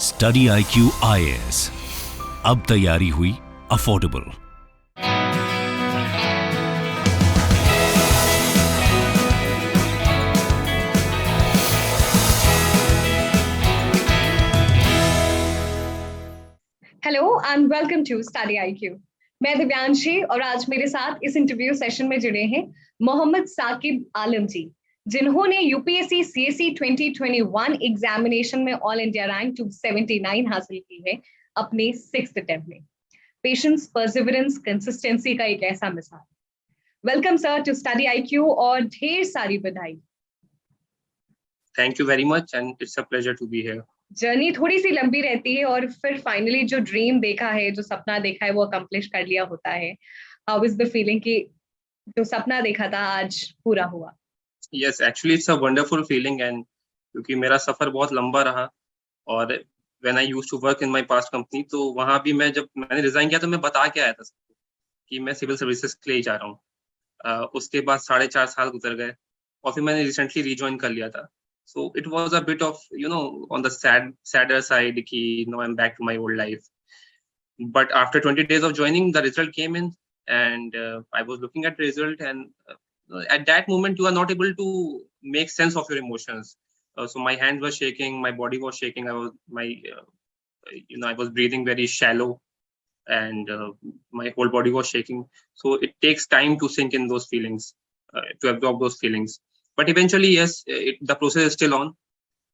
Study IQ IAS, अब तैयारी हुई affordable. Hello and welcome to study IQ। मैं दिव्यांशी और आज मेरे साथ इस इंटरव्यू सेशन में जुड़े हैं मोहम्मद साकिब आलम जी, जिन्होंने यूपीएससी CSE 2021 एग्जामिनेशन में ऑल इंडिया रैंक 279 हासिल की है अपने 6th अटेम्प्ट में। पेशेंस, परसिवरेंस, कंसिस्टेंसी का एक ऐसा मिसाल। Welcome sir to study IQ और ढेर सारी बधाई। Thank you very much and it's a pleasure to be here. Journey थोड़ी सी लंबी रहती है और फिर फाइनली जो ड्रीम देखा है, जो सपना देखा है, वो अकम्प्लिश कर लिया होता है। हाउ इज द फीलिंग कि जो सपना देखा था आज पूरा हुआ? Yes, actually it's a wonderful feeling and क्योंकि मेरा सफर बहुत लंबा रहा और when I used to work in my past company, तो वहां भी जब मैंने रिजाइन किया तो मैं बता के आया था सबको कि मैं सिविल सर्विसेज के लिए जा रहा हूँ। उसके बाद 4.5 साल गुजर गए और फिर मैंने रिसेंटली रिजॉइन कर लिया था। So it was a bit of, on the sadder side कि now I'm back to my old life. But after 20 days of joining, the result came in and I was looking at the result and at that moment, you are not able to make sense of your emotions. So my hands were shaking, my body was shaking. I was breathing very shallow and my whole body was shaking. So it takes time to sink in those feelings, to absorb those feelings. But eventually, yes, the process is still on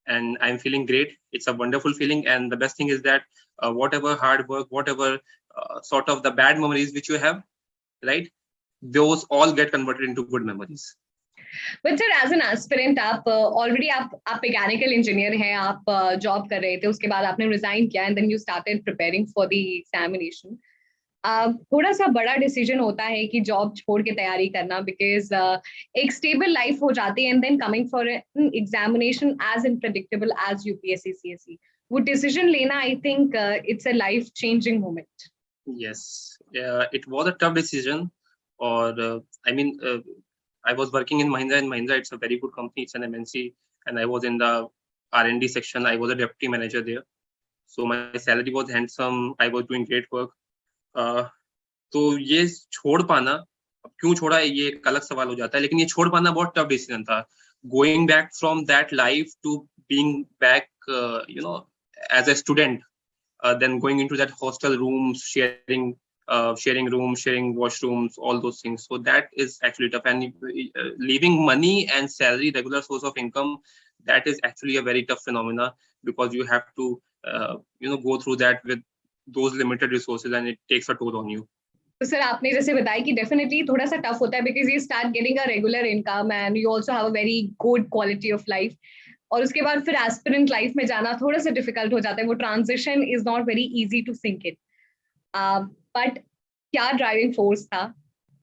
and I'm feeling great. It's a wonderful feeling. And the best thing is that whatever hard work, whatever sort of the bad memories which you have, right, those all get converted into good memories. But sir, as an aspirant आप already आप mechanical engineer हैं, आप job कर रहे थे, उसके बाद आपने रिजाइन किया and then you started preparing for the examination. थोड़ा सा बड़ा डिसीजन होता है कि जॉब छोड़ के तैयारी करना, बिकॉज एक स्टेबल लाइफ हो जाती है and then coming for an examination as unpredictable as UPSC CSE, वो डिसीजन लेना, I think it's a life changing moment. Yes, it was a tough decision. Or I was working in Mahindra and Mahindra. It's a very good company. It's an MNC, and I was in the R&D section. I was a deputy manager there. So my salary was handsome. I was doing great work. तो ये छोड़ पाना, अब क्यों छोड़ा है ये एक अलग सवाल हो जाता है, लेकिन ये छोड़ पाना बहुत टफ डिसीजन था। Going back from that life to being back as a student, then going into that hostel rooms, sharing rooms, sharing washrooms, all those things. So that is actually tough. And leaving money and salary, regular source of income, that is actually a very tough phenomena because you have to, go through that with those limited resources and it takes a toll on you. तो sir, आपने जैसे बताया कि definitely थोड़ा सा tough होता है because you start getting a regular income and you also have a very good quality of life, और उसके बाद फिर एस्पिरेंट लाइफ में जाना थोड़ा सा डिफिकल्ट हो जाता है। वो transition is not very easy to sink in. But क्या ड्राइविंग फोर्स था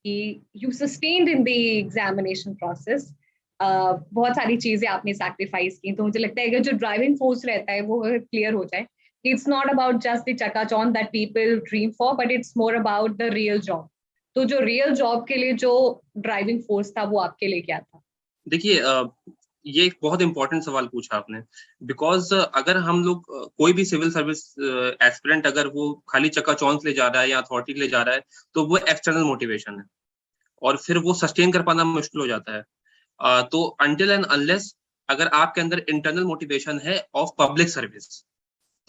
कि you sustained in the examination process? बहुत सारी चीजें आपने सैक्रिफाइस की, तो मुझे लगता है कि जो ड्राइविंग फोर्स रहता है वो क्लियर हो जाए, it's not about just the chakachon that people dream for, but it's more about the real job. तो जो real job के लिए जो driving force था वो आपके लिए क्या था? देखिए, ये एक बहुत इंपॉर्टेंट सवाल पूछा आपने, बिकॉज अगर हम लोग कोई भी सिविल सर्विस एस्पिरेंट अगर वो खाली चकाचौंध ले जा रहा है या अथॉरिटी ले जा रहा है, तो वो एक्सटर्नल मोटिवेशन है और फिर वो सस्टेन कर पाना मुश्किल हो जाता है। तो अनटिल एंड अनलेस अगर आपके अंदर इंटरनल मोटिवेशन है ऑफ पब्लिक सर्विस,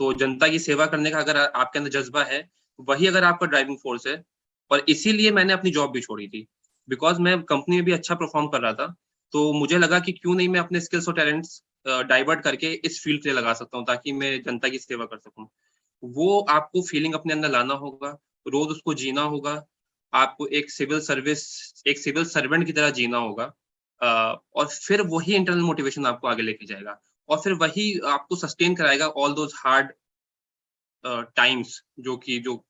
तो जनता की सेवा करने का अगर आपके अंदर जज्बा है, वही अगर आपका ड्राइविंग फोर्स है। और इसीलिए मैंने अपनी जॉब भी छोड़ी थी, बिकॉज मैं कंपनी में भी अच्छा परफॉर्म कर रहा था, तो मुझे लगा कि क्यों नहीं मैं अपने स्किल्स और टैलेंट्स डाइवर्ट करके इस फील्ड पे लगा सकता हूँ ताकि मैं जनता की सेवा कर सकूँ। वो आपको फीलिंग अपने अंदर लाना होगा, रोज उसको जीना होगा, आपको एक सिविल सर्वेंट की तरह जीना होगा, और फिर वही इंटरनल मोटिवेशन आपको आगे लेके जाएगा और फिर वही आपको सस्टेन कराएगा ऑल दोज हार्ड टाइम्स, जो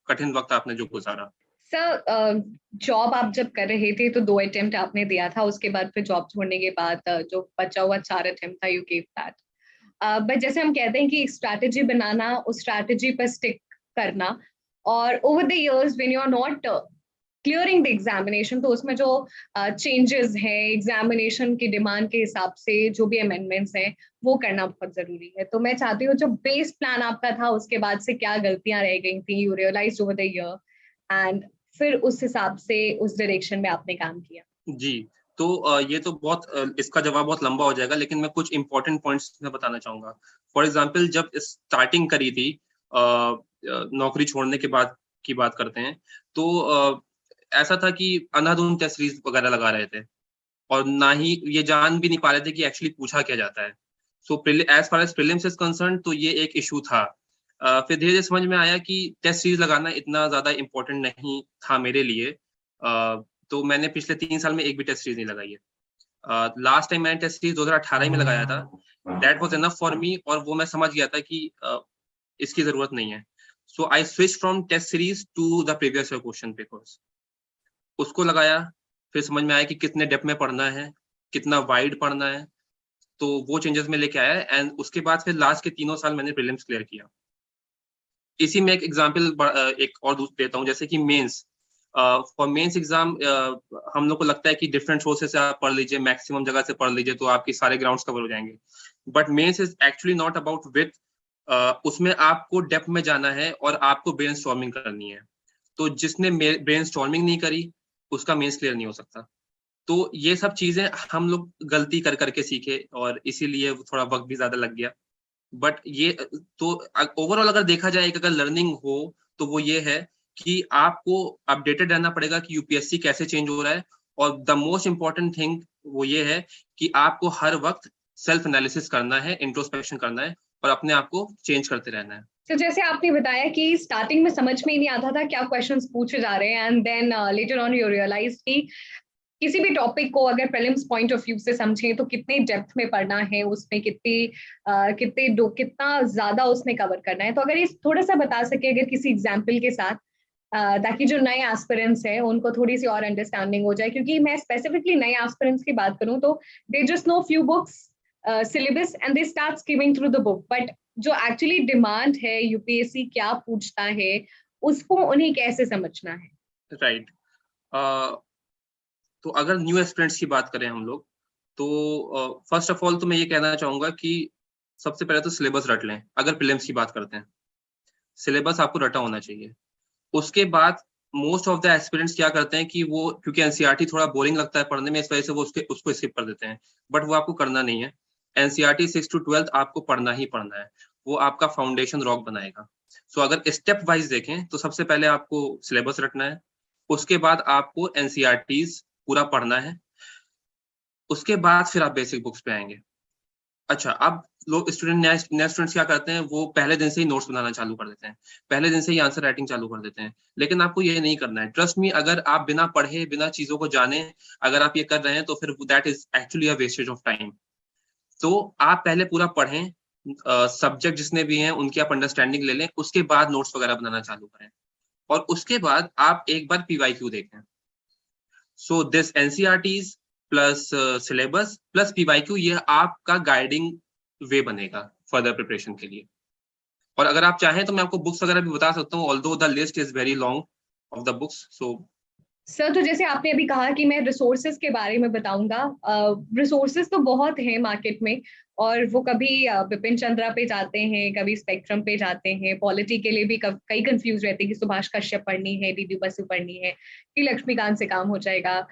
कठिन वक्त आपने जो गुजारा। सर, जॉब आप जब कर रहे थे तो 2 अटेम्प्ट आपने दिया था, उसके बाद फिर जॉब छोड़ने के बाद जो बचा हुआ 4 अटेम्प्ट था, यू गिव दैट। बट जैसे हम कहते हैं कि स्ट्रैटेजी बनाना, उस स्ट्रैटेजी पर स्टिक करना, और over the years when you are not clearing the examination, तो उसमें जो चेंजेस हैं एग्जामिनेशन की डिमांड के हिसाब से, जो भी अमेंडमेंट्स हैं वो करना बहुत जरूरी है। तो मैं चाहती हूँ जो बेस प्लान आपका था उसके बाद से क्या गलतियां रह गई थी, you realised over the year एंड फिर उस हिसाब से उस डायरेक्शन में आपने काम किया। जी, तो ये तो बहुत इसका जवाब बहुत लंबा हो जाएगा, लेकिन मैं कुछ इंपॉर्टेंट पॉइंट्स में बताना चाहूंगा। फॉर एग्जांपल जब स्टार्टिंग करी थी नौकरी छोड़ने के बाद की बात करते हैं, तो ऐसा था कि अंधाधुंध टेस्ट सीरीज वगैरह लगा रहे थे और ना ही ये जान भी नहीं पा रहे थे कि एक्चुअली पूछा क्या जाता है। So as far as prelims is concern, तो ये एक इशू था। फिर धीरे धीरे समझ में आया कि टेस्ट सीरीज लगाना इतना ज्यादा इम्पोर्टेंट नहीं था मेरे लिए। तो मैंने पिछले 3 साल में एक भी टेस्ट सीरीज नहीं लगाई है। लास्ट टाइम मैंने टेस्ट सीरीज 2018 में लगाया था। That was enough for me, और वो मैं समझ गया था कि इसकी जरूरत नहीं है। So I switch from test series to the previous year question papers. उसको लगाया, फिर समझ में आया कि कितने डेप्थ में पढ़ना है, कितना वाइड पढ़ना है, तो वो चेंजेस में लेके आया। एंड उसके बाद फिर लास्ट के 3 साल मैंने प्रीलिम्स क्लियर किया। इसी में एक एग्जांपल एक और देता हूँ, जैसे कि मेंस। फॉर मेंस एग्जाम हम लोग को लगता है कि डिफरेंट सोर्सेस से आप पढ़ लीजिए, मैक्सिमम जगह से पढ़ लीजिए तो आपके सारे ग्राउंड्स कवर हो जाएंगे। But mains is actually not about with. उसमें आपको डेप्थ में जाना है और आपको ब्रेनस्टॉर्मिंग करनी है। तो जिसने ब्रेनस्टॉर्मिंग नहीं करी उसका मेंस क्लियर नहीं हो सकता। तो ये सब चीजें हम लोग गलती कर करके सीखे और इसीलिए थोड़ा वक्त भी ज्यादा लग गया। बट ये तो ओवरऑल अगर देखा जाए अगर लर्निंग हो तो वो ये है कि आपको अपडेटेड रहना पड़ेगा कि यूपीएससी कैसे चेंज हो रहा है। और द मोस्ट इम्पोर्टेंट थिंग वो ये है कि आपको हर वक्त सेल्फ एनालिसिस करना है, इंट्रोस्पेक्शन करना है और अपने आप को चेंज करते रहना है। तो जैसे आपने बताया कि स्टार्टिंग में समझ में ही नहीं आता था क्या क्वेश्चंस पूछे जा रहे हैं, and then later on you realise कि किसी भी टॉपिक को अगर प्रीलिम्स पॉइंट ऑफ व्यू से समझें तो कितने डेप्थ में पढ़ना है, उसमें कितना ज्यादा उसमें कवर करना है। तो अगर ये थोड़ा सा बता सके अगर किसी एग्जाम्पल के साथ, ताकि जो नए एस्पिरेंट्स हैं उनको थोड़ी सी और अंडरस्टैंडिंग हो जाए, क्योंकि मैं स्पेसिफिकली नए एस्पिरेंट्स की बात करूं तो they just know few books syllabus and they start skimming through the book, but जो एक्चुअली डिमांड है यूपीएससी क्या पूछता है उसको उन्हें कैसे समझना है। राइट। तो अगर न्यू एस्पिरेंट्स की बात करें हम लोग, तो फर्स्ट ऑफ ऑल तो मैं ये कहना चाहूंगा कि सबसे पहले तो सिलेबस रट लें। अगर प्रीलिम्स की बात करते हैं, सिलेबस आपको रटा होना चाहिए। उसके बाद मोस्ट ऑफ द एस्पिरेंट्स क्या करते हैं कि वो क्योंकि एनसीईआरटी थोड़ा बोरिंग लगता है पढ़ने में, इस वजह से वो उसको स्किप कर देते हैं। बट वो आपको करना नहीं है। एनसीईआरटी 6 to 12 आपको पढ़ना ही पढ़ना है। वो आपका फाउंडेशन रॉक बनाएगा। सो अगर स्टेप वाइज देखें तो सबसे पहले आपको सिलेबस रटना है। उसके बाद आपको एनसीईआरटीज पूरा पढ़ना है। उसके बाद फिर आप बेसिक बुक्स पे आएंगे। अच्छा, अब लोग नए स्टूडेंट्स क्या करते हैं, वो पहले दिन से ही नोट्स बनाना चालू कर देते हैं, पहले दिन से ही आंसर राइटिंग चालू कर देते हैं। लेकिन आपको ये नहीं करना है। ट्रस्ट मी, अगर आप बिना पढ़े बिना चीजों को जाने अगर आप ये कर रहे हैं तो फिर that is actually a wastage of time. तो आप पहले पूरा पढ़ें, सब्जेक्ट जितने भी हैं उनकी आप अंडरस्टैंडिंग ले लें, उसके बाद नोट्स वगैरह बनाना चालू करें। और उसके बाद आप एक बार पीवाईक्यू देखें। So this NCERTs plus syllabus plus PYQ, ये आपका गाइडिंग वे बनेगा फर्दर प्रिपरेशन के लिए। और अगर आप चाहें तो मैं आपको बुक्स वगैरह भी बता सकता हूँ, although the list is very long off the books. So sir, तो जैसे आपने अभी कहा कि मैं रिसोर्सेज के बारे में बताऊंगा, रिसोर्सेज तो बहुत हैं मार्केट में, और वो कभी बिपिन चंद्रा पे जाते हैं, कभी स्पेक्ट्रम पे जाते हैं, पॉलिटी के लिए भी कई कंफ्यूज रहते हैं कि सुभाष कश्यप पढ़नी है, डीडी बसु पढ़नी है कि लक्ष्मीकांत से काम हो जाएगा।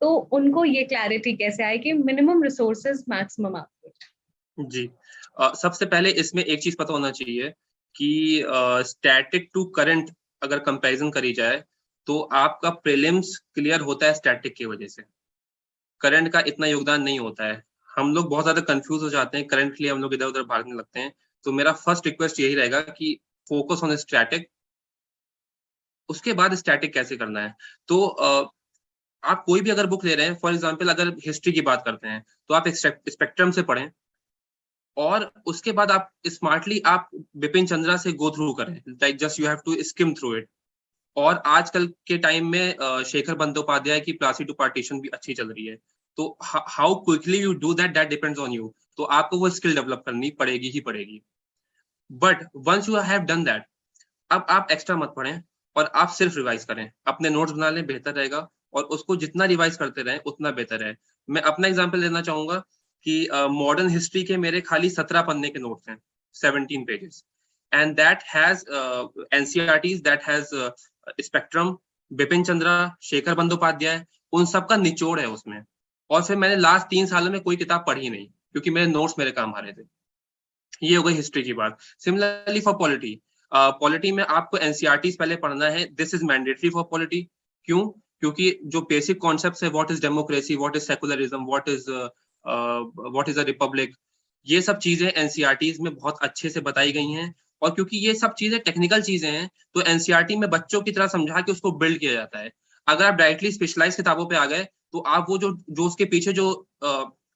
तो उनको ये क्लैरिटी कैसे आए कि मिनिमम रिसोर्सेज मैक्सिमम आउटपुट। जी, सबसे पहले इसमें एक चीज पता होना चाहिए कि स्टैटिक टू करंट अगर कंपैरिजन करी जाए तो आपका प्रीलिम्स क्लियर होता है स्टैटिक की वजह से। करंट का इतना योगदान नहीं होता है। हम लोग बहुत ज्यादा कंफ्यूज हो जाते हैं, करंट के लिए हम लोग इधर उधर भागने लगते हैं। तो मेरा फर्स्ट रिक्वेस्ट यही रहेगा कि फोकस ऑन स्टैटिक। उसके बाद स्टैटिक कैसे करना है, तो आप कोई भी अगर बुक ले रहे हैं, फॉर एग्जाम्पल अगर हिस्ट्री की बात करते हैं तो आप स्पेक्ट्रम से पढ़ें, और उसके बाद आप स्मार्टली आप बिपिन चंद्रा से गो थ्रू करें, like just you have to skim through it. और आजकल के टाइम में शेखर बंदोपाध्याय की प्लासी टू पार्टीशन भी अच्छी चल रही है। तो how quickly you do that, that depends on you. तो आपको वो स्किल डेवलप करनी पड़ेगी ही पड़ेगी। But once you have done that, अब आप एक्स्ट्रा मत पढ़ें और आप सिर्फ रिवाइज करें, अपने नोट्स बना लें, बेहतर रहेगा। और उसको जितना रिवाइज करते रहें उतना बेहतर है। मैं अपना एग्जांपल देना चाहूंगा कि मॉडर्न हिस्ट्री के मेरे खाली 17 पन्ने के नोट्स हैं, 17 pages, and that has NCERTs, that has Spectrum, Bipin Chandra, Shekhar Bandopadhyay, उन सब का निचोड़ है उसमें। और फिर मैंने लास्ट 3 सालों में कोई किताब पढ़ी नहीं, क्योंकि मेरे नोट्स मेरे काम आ रहे थे। ये हो गई हिस्ट्री की बात। सिमिलरली फॉर पॉलिटी, पॉलिटी में आपको एनसीईआरटीज पहले पढ़ना है, this is mandatory for polity. क्यों? क्योंकि जो बेसिक कॉन्सेप्ट्स है, what is democracy, what is secularism, what is a republic, ये सब चीजें एनसीईआरटीज में बहुत अच्छे से बताई गई हैं। और क्योंकि ये सब चीजें टेक्निकल चीजें हैं, तो एनसीईआरटी में बच्चों की तरह समझा के उसको बिल्ड किया जाता है। अगर आप डायरेक्टली स्पेशलाइज किताबों पे आ गए, तो आप वो जो उसके पीछे जो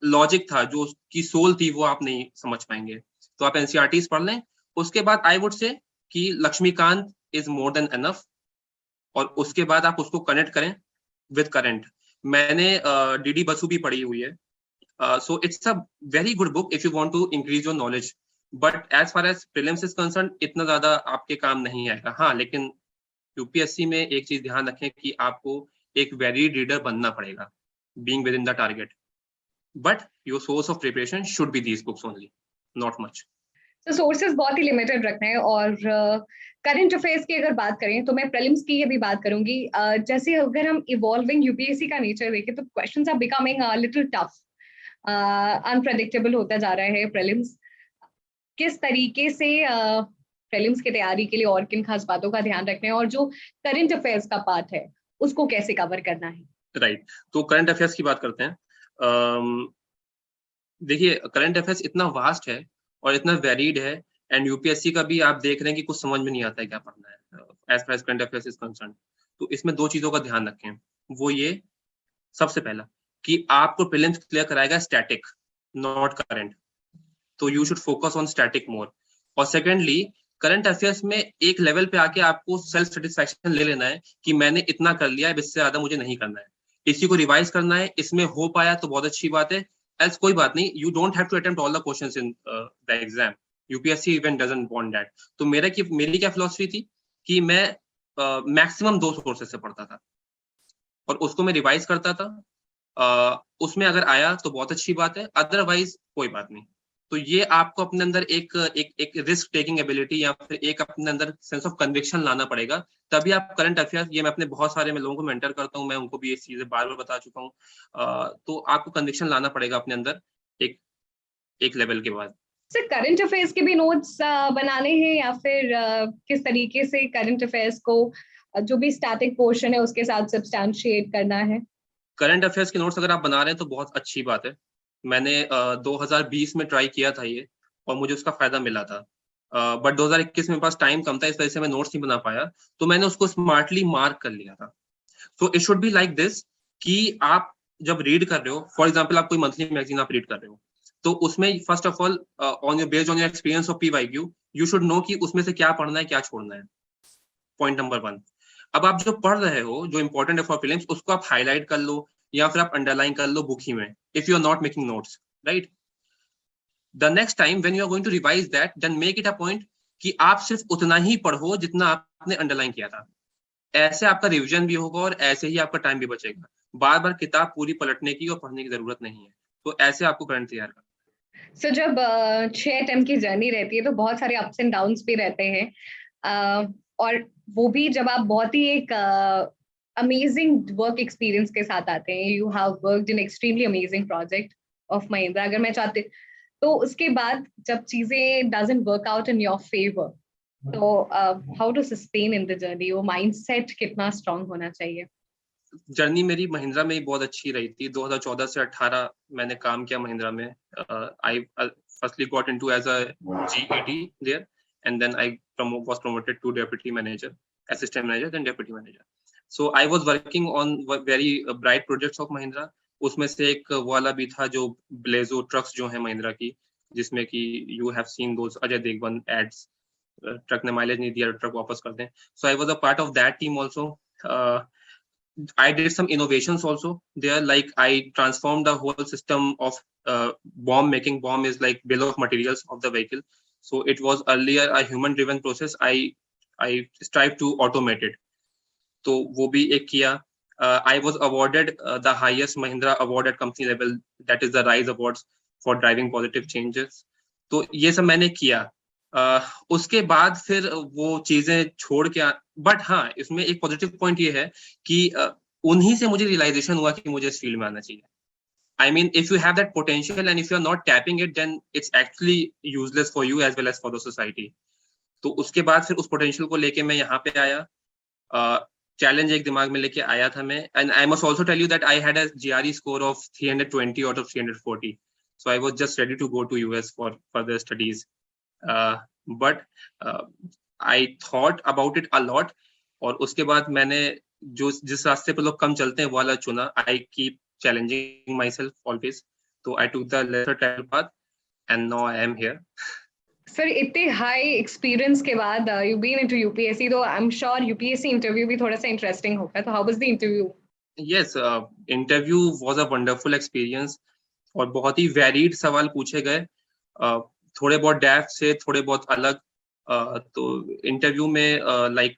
लॉजिक था, जो उसकी सोल थी, वो आप नहीं समझ पाएंगे। तो आप एनसीईआरटीज पढ़ लें। उसके बाद आई वुड से कि Laxmikanth is more than enough, और उसके बाद आप उसको कनेक्ट करें विद करंट। मैंने डीडी बसु भी पढ़ी हुई है, so it's a very good book if you want to increase your knowledge. But as far as prelims is concern, इतना ज्यादा आपके काम नहीं आएगा। हाँ, लेकिन यूपीएससी में एक चीज ध्यान रखें कि आपको एक वेरिड रीडर बनना पड़ेगा, being with in the target. But your source of preparation should be these books only, not much. तो सोर्सेज बहुत ही लिमिटेड रखने हैं। और करंट अफेयर्स की अगर बात करें तो मैं प्रीलिम्स की ये भी बात करूंगी। जैसे अगर हम इवॉल्विंग यूपीएससी का नेचर देखें तो questions are becoming little tough, unpredictable होता जा रहा है प्रीलिम्स। किस तरीके से प्रीलिम्स की तैयारी के लिए और किन खास बातों का ध्यान रखना है, और जो करंट अफेयर्स का पार्ट है उसको कैसे कवर करना है? राइट, तो करंट अफेयर्स की बात करते हैं। देखिए, करंट अफेयर्स इतना वास्ट है और इतना वेरिड है, एंड यूपीएससी का भी आप देख रहे हैं कि कुछ समझ में नहीं आता है क्या पढ़ना है as far as current affairs is concern. तो इसमें 2 चीजों का ध्यान रखें। वो ये, सबसे पहला कि आपको प्रीलिम्स क्लियर कराएगा स्टैटिक, नॉट करंट, तो you should focus on static more. और सेकेंडली, करंट अफेयर्स में एक लेवल पे आके आपको सेल्फ सेटिस्फैक्शन ले लेना है कि मैंने इतना कर लिया है, इससे ज्यादा मुझे नहीं करना है। इसी को रिवाइज करना है, इसमें हो पाया तो बहुत अच्छी बात है, एल्स कोई बात नहीं। You don't have to attempt all the questions in the exam, UPSC even doesn't want that. तो मेरी क्या फिलॉसफी थी कि मैं मैक्सिमम 2 सोर्सेस से पढ़ता था और उसको मैं रिवाइज करता था। उसमें अगर आया तो बहुत अच्छी बात है, अदरवाइज कोई बात नहीं। तो ये आपको अपने अंदर एक रिस्क टेकिंग एबिलिटी या फिर एक अपने अंदर सेंस ऑफ कन्विक्शन लाना पड़ेगा, तभी आप करंट अफेयर्स, ये मैं अपने बहुत सारे लोगों को मेंटर करता हूँ, मैं उनको भी ये चीजें बार बार बता चुका हूँ। तो आपको कन्विक्शन लाना पड़ेगा अपने अंदर एक लेवल के बाद। सर, करंट अफेयर्स के भी नोट्स बनाने हैं, या फिर किस तरीके से करंट अफेयर्स को जो भी स्टैटिक पोर्शन है उसके साथ सब्सटैंशिएट करना है? करंट अफेयर्स के नोट्स अगर आप बना रहे हैं तो बहुत अच्छी बात है। मैंने 2020 में ट्राई किया था ये, और मुझे उसका फायदा मिला था। बट 2021 में मेरे पास टाइम कम था, इस वजह से मैं नोट्स नहीं बना पाया, तो मैंने उसको स्मार्टली मार्क कर लिया था। So it should be like this कि आप जब रीड कर रहे हो, फॉर एग्जाम्पल आप कोई मंथली मैगजीन आप रीड कर रहे हो, तो उसमें first of all based on your experience of PYQ, you should know कि उसमें से क्या पढ़ना है, क्या छोड़ना है। Point number 1। अब आप जो पढ़ रहे हो, जो इंपॉर्टेंट है फॉर प्रीलिम्स, उसको आप हाईलाइट कर लो या फिर आप अंडरलाइन कर लो बुक ही में, if you are not making notes, right. The next time when you are going to revise that, then make it a point कि आप सिर्फ उतना ही पढ़ो जितना आपने अंडरलाइन किया था। ऐसे आपका रिवीजन भी होगा और ऐसे ही आपका टाइम भी बचेगा। बार बार किताब पूरी पलटने की और पढ़ने की जरूरत नहीं है। तो ऐसे आपको करंट तैयार करना। सो जब 6 अटेम्प्ट की जर्नी रहती है तो बहुत सारे अप्स एंड डाउन्स भी रहते हैं, और वो भी जब आप बहुत ही एक अमेजिंग वर्क एक्सपीरियंस के साथ आते हैं, you have worked in extremely amazing project of Mahindra, अगर मैं चाहती, तो उसके बाद जब चीजें doesn't work out in your favour, तो how to sustain in the journey? वो माइंडसेट कितना स्ट्रांग होना चाहिए? जर्नी मेरी महिंद्रा में बहुत अच्छी रही थी। 2014 से 18 मैंने काम किया महिंद्रा में। I firstly got into as a GAD there, and then I was promoted to deputy manager, assistant manager, then deputy manager. So I was working on very bright projects of Mahindra. उसमें से एक वो वाला भी था जो Blazo trucks जो है महिंद्रा की, जिसमें कि you have seen those Ajay Devgn ads, truck ने माइलेज नहीं दिया, ट्रक वापस कर दें। So I was a part of that team also. I did some innovations also there, like I transformed the whole system of bomb making. Bomb is like bill of materials of the vehicle. So it was earlier a human driven process. I strive to automate it. तो वो भी एक किया. I was awarded the highest Mahindra award at company level, that is the RISE Awards for driving positive changes. तो ये सब मैंने किया. उसके बाद फिर वो चीजें छोड़ के बट हाँ, इसमें एक पॉजिटिव पॉइंट ये है कि उन्हीं से मुझे रियलाइजेशन हुआ कि मुझे इस फील्ड में आना चाहिए. I mean, if you have that potential and if you are not tapping it, then it's actually useless for you as well as for the society. तो उसके बाद फिर उस पोटेंशियल को लेके मैं यहाँ पे आया. चैलेंज एक दिमाग में लेके आया था मैं. And I must also tell you that I had a GRE score of 320 out of 340. So I was just ready to go to US for further studies. But I thought about it a lot. और उसके बाद मैंने जिस रास्ते पे लोग कम चलते हैं वो वाला चुना. I keep challenging myself always. So I took the lesser travel path and now I am here. Sir इतने हाई एक्सपीरियंस के बाद यू बीन इनटू यूपीएससी, तो I am sure UPSC interview भी थोड़ा सा इंटरेस्टिंग होगा. तो how was the interview? Yes, interview was a wonderful experience. और बहुत ही वेरिड सवाल पूछे गए. थोड़े बहुत डेप्थ से, थोड़े बहुत अलग. तो इंटरव्यू में like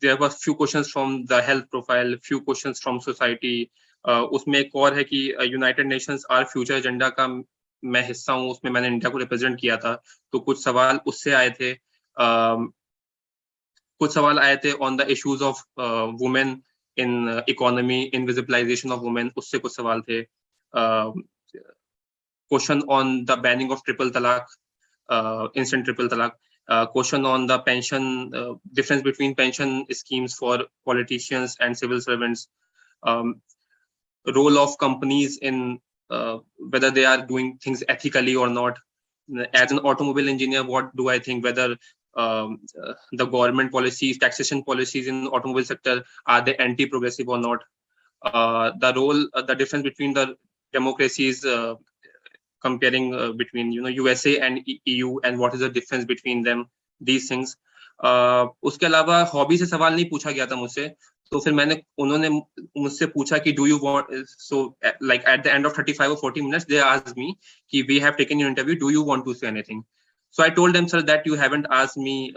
there were few questions from the health profile, few questions from society. उसमें एक और है कि United Nations our future agenda का मैं हिस्सा हूँ, उसमें मैंने इंडिया को रिप्रेजेंट किया था. तो कुछ सवाल उससे आए थे. कुछ सवाल आए थे on the issues of women in economy, invisibilization of women, उससे कुछ सवाल थे. Question on the banning of triple talaq, instant triple talaq. Question on the pension, difference between pension schemes for politicians and civil servants. Role of companies in whether they are doing things ethically or not. As an automobile engineer, what do I think, whether the government policies, taxation policies in automobile sector, are they anti-progressive or not? The role, the difference between the democracies, comparing between USA and EU, and what is the difference between them, these things. उसके अलावा hobby से सवाल नहीं पूछा गया था मुझसे. तो फिर उन्होंने मुझसे पूछा कि do you want, so like at the end of 35 or 40 minutes they asked me कि we have taken your interview, do you want to say anything? So I told them, sir, that you haven't asked me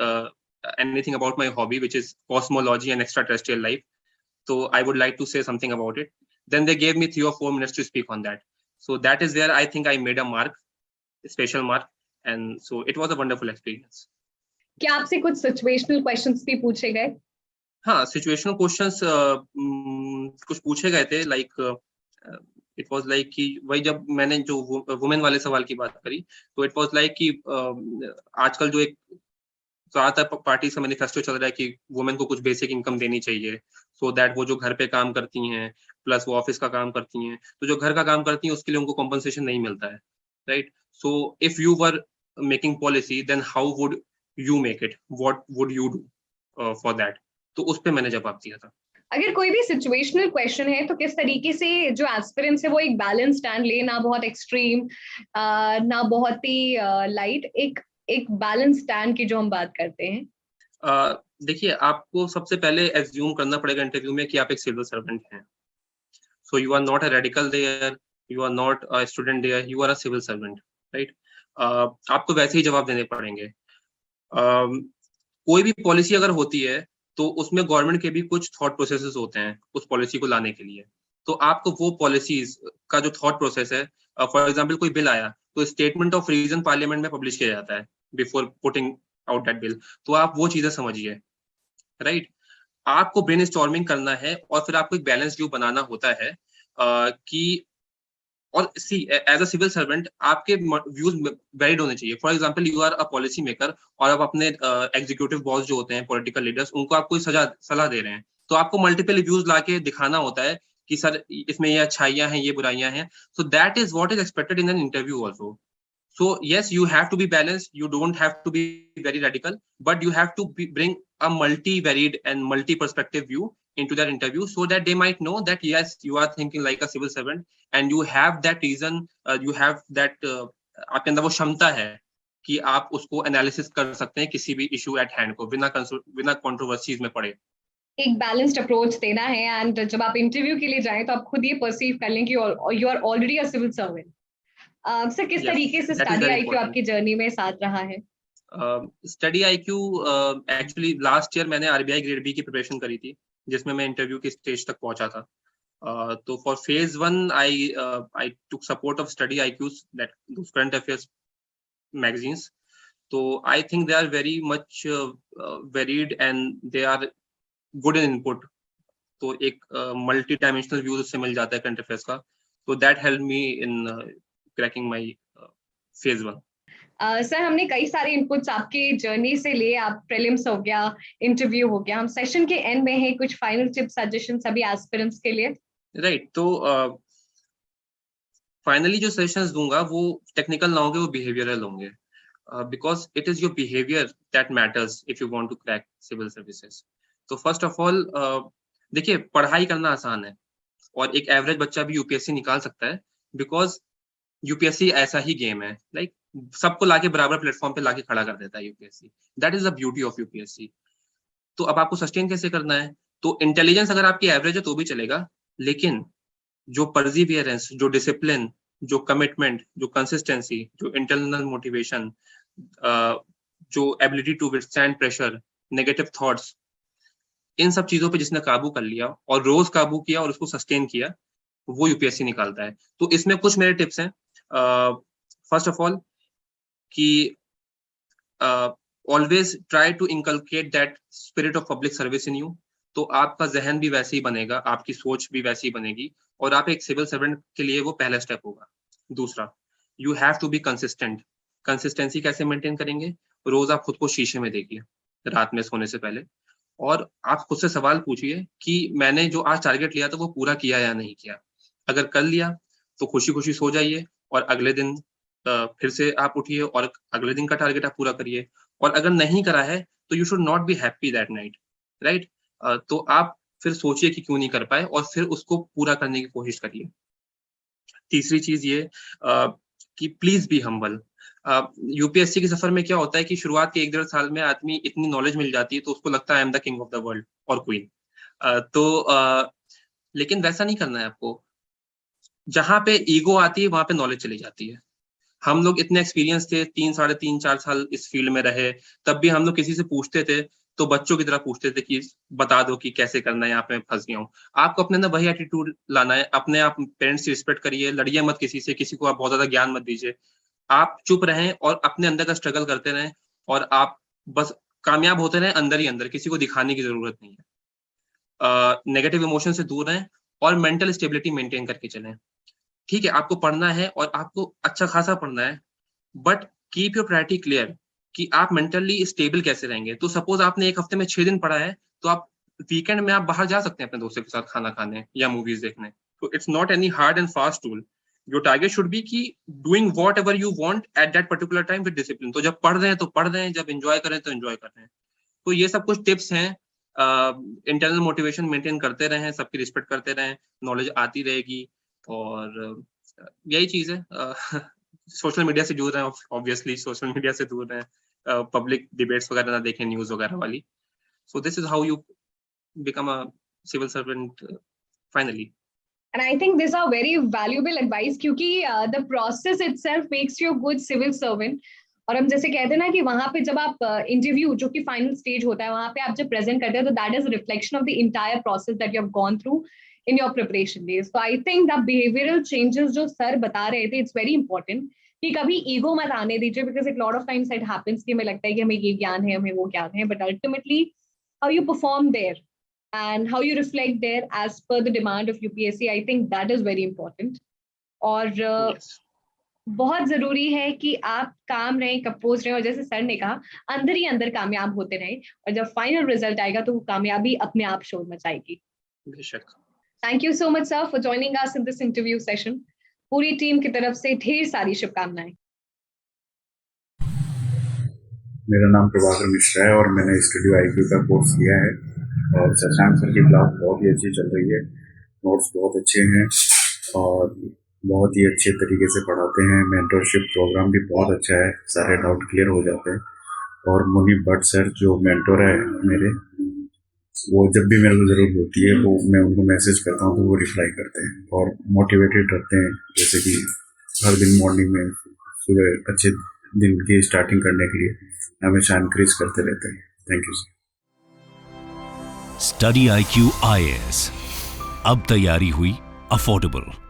anything about my hobby, which is cosmology and extraterrestrial life. So I would like to say something about it. Then they gave me 3 or 4 minutes to speak on that. So that is where I think I made a mark, a special mark, and so it was a wonderful experience. क्या आपसे कुछ situational questions भी पूछे गए? हाँ, situational questions कुछ पूछे गए थे. लाइक इट वाज लाइक कि वही जब मैंने जो वुमेन वाले सवाल की बात करी, तो इट वाज लाइक कि आजकल जो एक ज्यादातर पार्टी का मैनिफेस्टो चल रहा है कि वुमेन को कुछ बेसिक इनकम देनी चाहिए, सो दैट वो जो घर पे काम करती हैं प्लस वो ऑफिस का काम करती हैं, तो जो घर का काम करती हैं उसके लिए उनको कॉम्पनसेशन नहीं मिलता है, right? So if you were making policy, then how would you make it, what would you do for that? तो उस पे मैंने जवाब दिया था. अगर कोई भी सिचुएशनल क्वेश्चन है तो किस तरीके से जो एस्पिरेंट्स है वो एक बैलेंस स्टैंड ले, ना बहुत एक्सट्रीम ना बहुत ही लाइट, एक बैलेंस स्टैंड की जो हम बात करते हैं. देखिए, आपको सबसे पहले एज्यूम करना पड़ेगा इंटरव्यू में कि आप एक सिविल सर्वेंट हैं. So you are not a radical there, you are not a student there, you are a civil servant, right? आपको वैसे ही जवाब देने पड़ेंगे. कोई भी पॉलिसी अगर होती है तो उसमें गवर्नमेंट के भी कुछ थॉट प्रोसेसेस होते हैं उस पॉलिसी को लाने के लिए. तो आपको वो पॉलिसीज का जो थॉट प्रोसेस है, फॉर एग्जांपल कोई बिल आया तो स्टेटमेंट ऑफ रीजन पार्लियामेंट में पब्लिश किया जाता है before putting out that bill. तो आप वो चीजें समझिए, राइट? आपको ब्रेनस्टॉर्मिंग करना है और फिर आपको एक बैलेंस व्यू बनाना होता है कि, और see as a civil servant आपके व्यूज वैलिड होने चाहिए. For example, you are a policy maker और आप अपने एग्जीक्यूटिव बॉस जो होते हैं, पॉलिटिकल लीडर्स, उनको आप कोई सलाह दे रहे हैं, तो आपको मल्टीपल व्यूज लाके दिखाना होता है कि सर इसमें ये अच्छाइयां हैं, ये बुराइयां हैं. So that is what is expected in an interview also. So yes, you have to be balanced. You don't have to be very radical, but you have to bring a multi-varied and multi-perspective view into that interview, so that they might know that yes, you are thinking like a civil servant, and you have that reason. You have that आपके अंदर वो क्षमता है कि आप उसको analysis कर सकते हैं किसी भी इशू एट हैंड को बिना कंट्रोवर्सीज में पड़े. एक बैलेंस्ड अप्रोच देना है, एंड जब आप इंटरव्यू के लिए जाएं तो आप खुद ये परसीव कर लें कि you are already a civil servant. Sir किस तरीके से स्टडी IQ आपकी जर्नी में साथ रहा है? Study IQ actually last year मैंने आरबीआई ग्रेड बी की प्रिपरेशन करी थी, जिसमें मैं इंटरव्यू की स्टेज तक पहुंचा था. तो for phase 1 I took support of Study IQs, that those current affairs magazines. So I think they are very much varied and they are good in input. तो एक मल्टी डायमेंशनल व्यू उससे मिल जाता है current affairs का. तो that help me in cracking my phase 1. Sir हमने कई सारे इनपुट्स आपकी जर्नी से लिए, आप प्रीलिम्स हो गया, इंटरव्यू हो गया, हम सेशन के एंड में है कुछ फाइनल टिप्स सजेशन सभी एस्पिरेंट्स के लिए. राइट. तो फाइनली जो सजेशंस दूंगा वो टेक्निकल ना होंगे, वो बिहेवियरल होंगे, because it is your behaviour that matters if you want to crack civil services. तो फर्स्ट ऑफ ऑल देखिए, पढ़ाई करना आसान है और एक एवरेज बच्चा भी यूपीएससी निकाल सकता है, बिकॉज यूपीएससी ऐसा ही गेम है. लाइक सबको लाके बराबर प्लेटफॉर्म पे लाके खड़ा कर देता है UPSC. That is the beauty of UPSC. तो अब आपको सस्टेन कैसे करना है? तो इंटेलिजेंस अगर आपकी एवरेज है तो भी चलेगा, लेकिन जो परसिवियरेंस, जो डिसिप्लिन, जो कमिटमेंट, जो कंसिस्टेंसी, जो इंटरनल मोटिवेशन, जो ability to withstand pressure, negative thoughts, इन सब चीजों पे जिसने काबू कर लिया और रोज काबू किया और उसको सस्टेन किया, वो यूपीएससी निकालता है. तो इसमें कुछ मेरे टिप्स हैं. फर्स्ट ऑफ ऑल कि always try to inculcate that spirit of public service in you. तो आपका जहन भी वैसे ही बनेगा, आपकी सोच भी वैसी ही बनेगी और आप एक सिविल सर्वेंट के लिए वो पहला स्टेप होगा. दूसरा, you have to be consistent. Consistency कैसे मेंटेन करेंगे? रोज आप खुद को शीशे में देखिए रात में सोने से पहले और आप खुद से सवाल पूछिए कि मैंने जो आज टारगेट लिया था वो पूरा किया या नहीं किया. अगर कर लिया तो खुशी खुशी सो जाइए और अगले दिन फिर से आप उठिए और अगले दिन का टारगेट आप पूरा करिए. और अगर नहीं करा है तो you should not be happy that night. Right. तो आप फिर सोचिए कि क्यों नहीं कर पाए और फिर उसको पूरा करने की कोशिश करिए. तीसरी चीज ये कि प्लीज बी हम्बल. यूपीएससी के सफर में क्या होता है कि शुरुआत के 1-1.5 साल में आदमी इतनी नॉलेज मिल जाती है तो उसको लगता है I am the king of the world और क्वीन. लेकिन वैसा नहीं करना है आपको. जहां पे ईगो आती है वहां पे नॉलेज चली जाती है. हम लोग इतने एक्सपीरियंस थे, 3-3.5 साल इस फील्ड में रहे, तब भी हम लोग किसी से पूछते थे तो बच्चों की तरह पूछते थे कि बता दो कि कैसे करना है, यहाँ पे फंस गया हूँ. आपको अपने अंदर वही एटीट्यूड लाना है. अपने आप पेरेंट्स की रिस्पेक्ट करिए, लड़िए मत किसी से, किसी को आप बहुत ज्यादा ज्ञान मत दीजिए. आप चुप रहें और अपने अंदर का स्ट्रगल करते रहें और आप बस कामयाब होते रहें अंदर ही अंदर, किसी को दिखाने की जरूरत नहीं है. नेगेटिव इमोशन से दूर रहें और मेंटल स्टेबिलिटी मेंटेन करके चलें. ठीक है, आपको पढ़ना है और आपको अच्छा खासा पढ़ना है, but keep your priority clear कि आप मेंटली स्टेबल कैसे रहेंगे. तो सपोज आपने एक हफ्ते में 6 दिन पढ़ा है तो आप वीकेंड में आप बाहर जा सकते हैं अपने दोस्तों के साथ खाना खाने या मूवीज देखने. तो it's not any hard and fast tool. Your target should be कि doing whatever you want at that particular time with discipline. तो जब पढ़ रहे हैं तो पढ़ रहे हैं, जब एंजॉय कर रहे हैं तो एंजॉय कर रहे हैं. तो ये सब कुछ टिप्स हैं. इंटरनल मोटिवेशन मेंटेन करते रहें, सबकी रिस्पेक्ट करते रहें, नॉलेज आती रहेगी. और यही चीज है. सोशल मीडिया से दूर रहें, ऑब्वियसली सोशल मीडिया से दूर रहें, पब्लिक डिबेट्स वगैरह ना देखें, न्यूज वगैरह वाली. So this is how you become a civil servant finally. And I think these are very valuable advice क्योंकि the process itself makes you a good civil servant. और हम जैसे कहते हैं ना कि वहां पे जब आप इंटरव्यू जो कि फाइनल स्टेज होता है वहां पे आप जब प्रेजेंट करते हैं तो that is reflection of the entire process that you have gone through in your preparation days. तो I think the behavioural changes जो सर बता रहे थे इट्स वेरी इंपॉर्टेंट कि कभी ईगो मत आने दीजिए, because it lot of times it happens कि हमें लगता है कि हमें ये ज्ञान है, हमें वो ज्ञान है, but ultimately how you perform there and how you reflect there as per the demand of UPSC, I think that is very important. और yes. बहुत जरूरी है कि आप काम रहें, कंपोज रहें और जैसे सर ने कहा अंदर ही अंदर कामयाब होते रहें और जब फाइनल रिजल्ट आएगा तो वो कामयाबी अपने आप शोर मचाएगी. बेशक. Thank you so much sir for joining us in this interview session. पूरी टीम की तरफ से ढेर सारी शुभकामनाएं. मेरा नाम प्रभाकर मिश्रा है और मैंने स्टडी आईक्यू का कोर्स किया है और शशांक सर की क्लास बहुत ही अच्छी चल रही है. नोट्स बहुत अच्छे हैं और बहुत ही अच्छे तरीके से पढ़ाते हैं. मेंटरशिप प्रोग्राम भी बहुत अच्छा है, सारे डाउट क्लियर हो जाते हैं. और मुनीब भट्ट सर जो मेंटर है मेरे, वो जब भी मेरे को ज़रूरत होती है वो मैं उनको मैसेज करता हूँ तो वो रिप्लाई करते हैं और मोटिवेटेड रखते हैं. जैसे कि हर दिन मॉर्निंग में सुबह अच्छे दिन की स्टार्टिंग करने के लिए हमेशा इनक्रीज करते रहते हैं। Thank you sir. Study IQ IAS, अब तैयारी हुई अफोर्डेबल।